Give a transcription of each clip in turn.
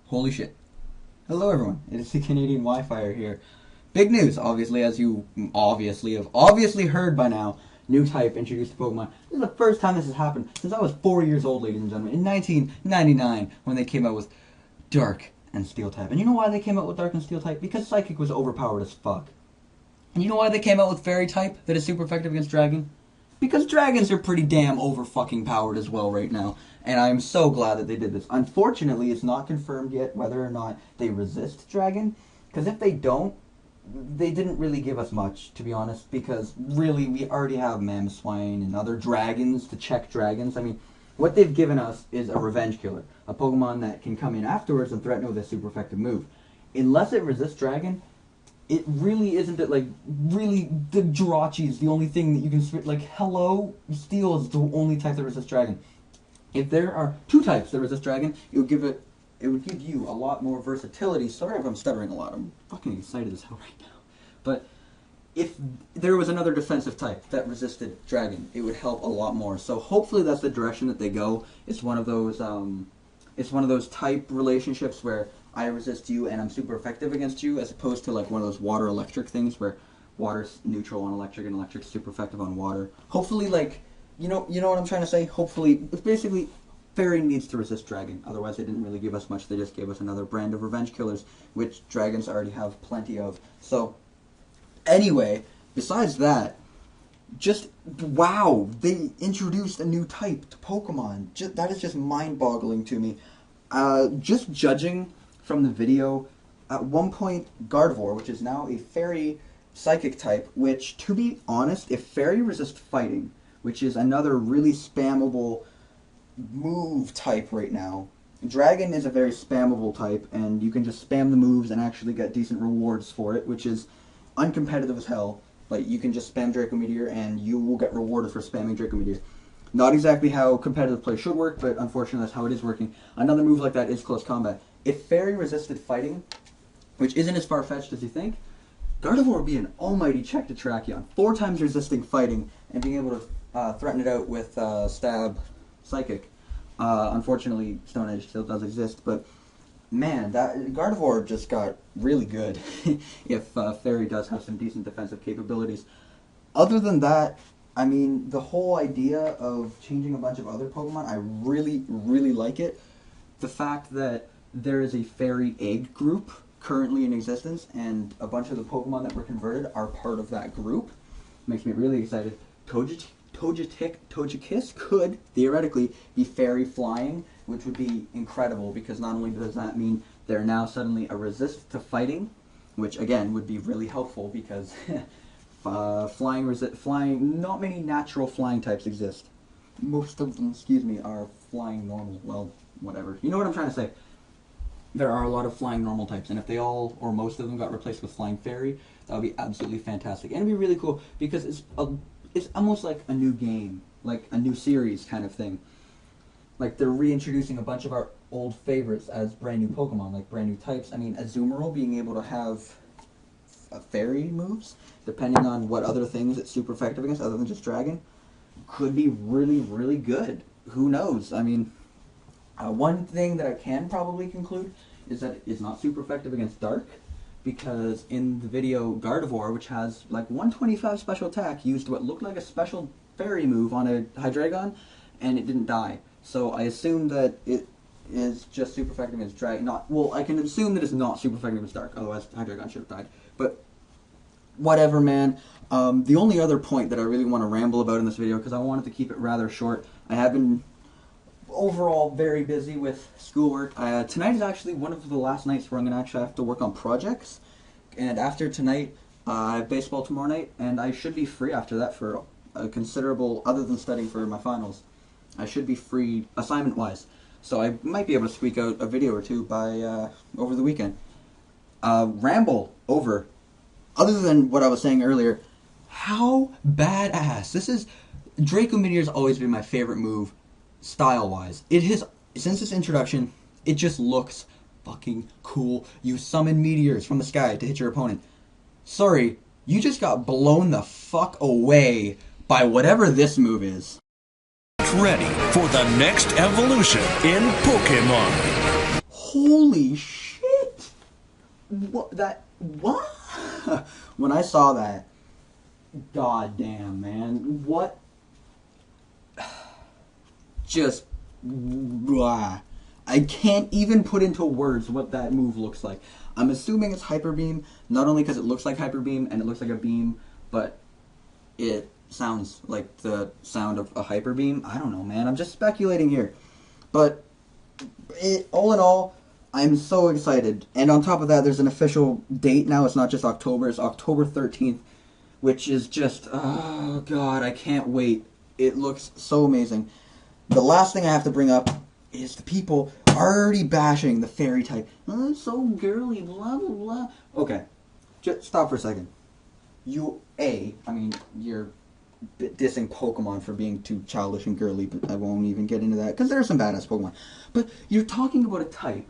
Holy shit. Hello everyone, it is the Canadian Wi-Fi here. Big news, obviously, as you obviously heard by now. New type introduced to Pokemon. This is the first time this has happened since I was 4 years old, ladies and gentlemen. In 1999, when they came out with Dark and Steel type. And you know why they came out with Dark and Steel type? Because Psychic was overpowered as fuck. And you know why they came out with Fairy type that is super effective against Dragon? Because dragons are pretty damn over-fucking-powered as well right now. And I'm so glad that they did this. Unfortunately, it's not confirmed yet whether or not they resist Dragon. Because if they don't, they didn't really give us much, to be honest. Because, really, we already have Mamoswine and other dragons to check dragons. I mean, what they've given us is a Revenge Killer. A Pokemon that can come in afterwards and threaten with a super effective move. Unless it resists Dragon, it really isn't it, like, really, the Jirachi is the only thing that you can switch, like, hello, Steel is the only type that resists Dragon. If there are two types that resist Dragon, it would give you a lot more versatility. Sorry if I'm stuttering a lot, I'm fucking excited as hell right now. But if there was another defensive type that resisted Dragon, it would help a lot more. So hopefully that's the direction that they go. It's one of those type relationships where I resist you and I'm super effective against you, as opposed to like one of those water-electric things where water's neutral on electric and electric's super effective on water. Hopefully, like, you know what I'm trying to say? Hopefully, it's basically, Fairy needs to resist Dragon. Otherwise, they didn't really give us much. They just gave us another brand of Revenge Killers, which dragons already have plenty of. So, anyway, besides that, just, wow, they introduced a new type to Pokemon. That is just mind-boggling to me. Just judging from the video, at one point, Gardevoir, which is now a Fairy Psychic type, which, to be honest, if Fairy resists Fighting, which is another really spammable move type right now, Dragon is a very spammable type, and you can just spam the moves and actually get decent rewards for it, which is uncompetitive as hell. Like, you can just spam Draco Meteor, and you will get rewarded for spamming Draco Meteor. Not exactly how competitive play should work, but unfortunately that's how it is working. Another move like that is Close Combat. If Fairy resisted Fighting, which isn't as far-fetched as you think, Gardevoir would be an almighty check to Terrakion. 4 times resisting Fighting, and being able to threaten it out with Stab Psychic. Unfortunately, Stone Edge still does exist, but man, that Gardevoir just got really good if Fairy does have some decent defensive capabilities. Other than that, I mean, the whole idea of changing a bunch of other Pokemon, I really, really like it. The fact that there is a Fairy egg group currently in existence, and a bunch of the Pokemon that were converted are part of that group, makes me really excited. Togekiss could, theoretically, be Fairy Flying, which would be incredible, because not only does that mean they're now suddenly a resist to Fighting, which, again, would be really helpful, because flying, not many natural flying types exist. Most of them, are flying normal. Well, whatever. You know what I'm trying to say. There are a lot of flying normal types, and if they all, or most of them, got replaced with Flying Fairy, that would be absolutely fantastic. And it'd be really cool, because it's almost like a new game, like a new series kind of thing. Like, they're reintroducing a bunch of our old favorites as brand new Pokemon, like brand new types. I mean, Azumarill being able to have Fairy moves, depending on what other things it's super effective against, other than just Dragon, could be really, really good. Who knows? I mean, one thing that I can probably conclude is that it's not super effective against Dark, because in the video, Gardevoir, which has like 125 special attack, used what looked like a special Fairy move on a Hydreigon, and it didn't die. So I assume that it is just super effective against Dragon. I can assume that it's not super effective against Dark, otherwise Hydreigon should have died. But whatever, man. The only other point that I really want to ramble about in this video, because I wanted to keep it rather short, I have been overall very busy with schoolwork. Tonight is actually one of the last nights where I'm going to actually have to work on projects. And after tonight, I have baseball tomorrow night, and I should be free after that for a considerable, other than studying for my finals. I should be free assignment-wise. So I might be able to squeak out a video or two by over the weekend. Ramble over. Other than what I was saying earlier, how badass. This is, Draco Meteor's always been my favorite move, style-wise. It has, since its introduction, it just looks fucking cool. You summon meteors from the sky to hit your opponent. Sorry, you just got blown the fuck away by whatever this move is. Ready for the next evolution in Pokemon. Holy shit! What? When I saw that, god damn, man. What? Just, blah. I can't even put into words what that move looks like. I'm assuming it's Hyper Beam, not only because it looks like Hyper Beam and it looks like a beam, but it sounds like the sound of a Hyper Beam. I don't know, man. I'm just speculating here. But all in all, I'm so excited. And on top of that, there's an official date now. It's not just October. It's October 13th, which is just, oh, God, I can't wait. It looks so amazing. The last thing I have to bring up is the people already bashing the fairy type. Oh, it's so girly, blah, blah, blah. Okay, just stop for a second. You're dissing Pokemon for being too childish and girly, but I won't even get into that, because there are some badass Pokemon. But you're talking about a type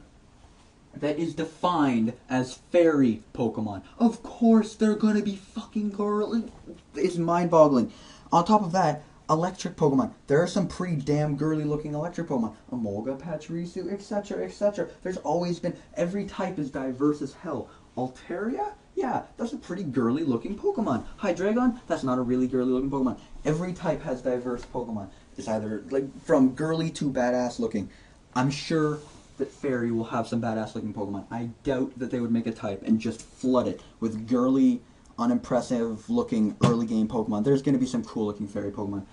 that is defined as fairy Pokemon. Of course they're gonna be fucking girly. It's mind-boggling. On top of that, electric Pokemon. There are some pretty damn girly looking electric Pokemon. Emolga, Pachirisu, etc., etc. There's always been... Every type is diverse as hell. Altaria? Yeah, that's a pretty girly looking Pokemon. Hydreigon? That's not a really girly looking Pokemon. Every type has diverse Pokemon. It's either like from girly to badass looking. I'm sure that Fairy will have some badass looking Pokemon. I doubt that they would make a type and just flood it with girly, unimpressive looking early game Pokemon. There's going to be some cool looking Fairy Pokemon.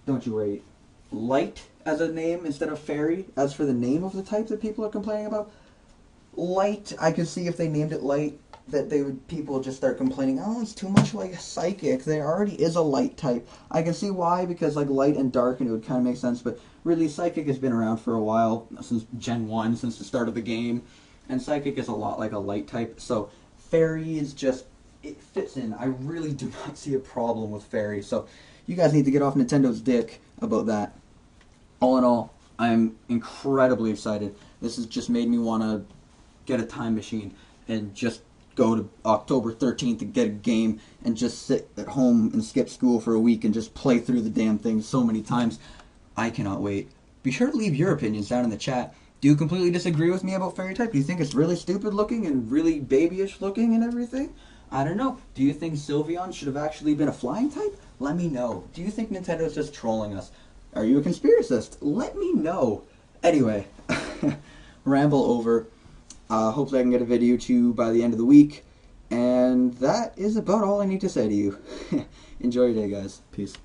Don't you worry. Light as a name instead of Fairy. As for the name of the type that people are complaining about, Light, I could see if they named it Light, that people just start complaining, oh, it's too much like Psychic. There already is a Light type. I can see why, because like Light and Dark, and it would kind of make sense, but really Psychic has been around for a while, since Gen 1, since the start of the game, and Psychic is a lot like a Light type, so Fairy is just, it fits in. I really do not see a problem with Fairy, so you guys need to get off Nintendo's dick about that. All in all, I'm incredibly excited. This has just made me want to get a time machine and just go to October 13th and get a game and just sit at home and skip school for a week and just play through the damn thing so many times. I cannot wait. Be sure to leave your opinions down in the chat. Do you completely disagree with me about Fairy type? Do you think it's really stupid looking and really babyish looking and everything? I don't know. Do you think Sylveon should have actually been a flying type? Let me know. Do you think Nintendo's just trolling us? Are you a conspiracist? Let me know. Anyway, ramble over. Hopefully I can get a video to you by the end of the week. And that is about all I need to say to you. Enjoy your day, guys. Peace.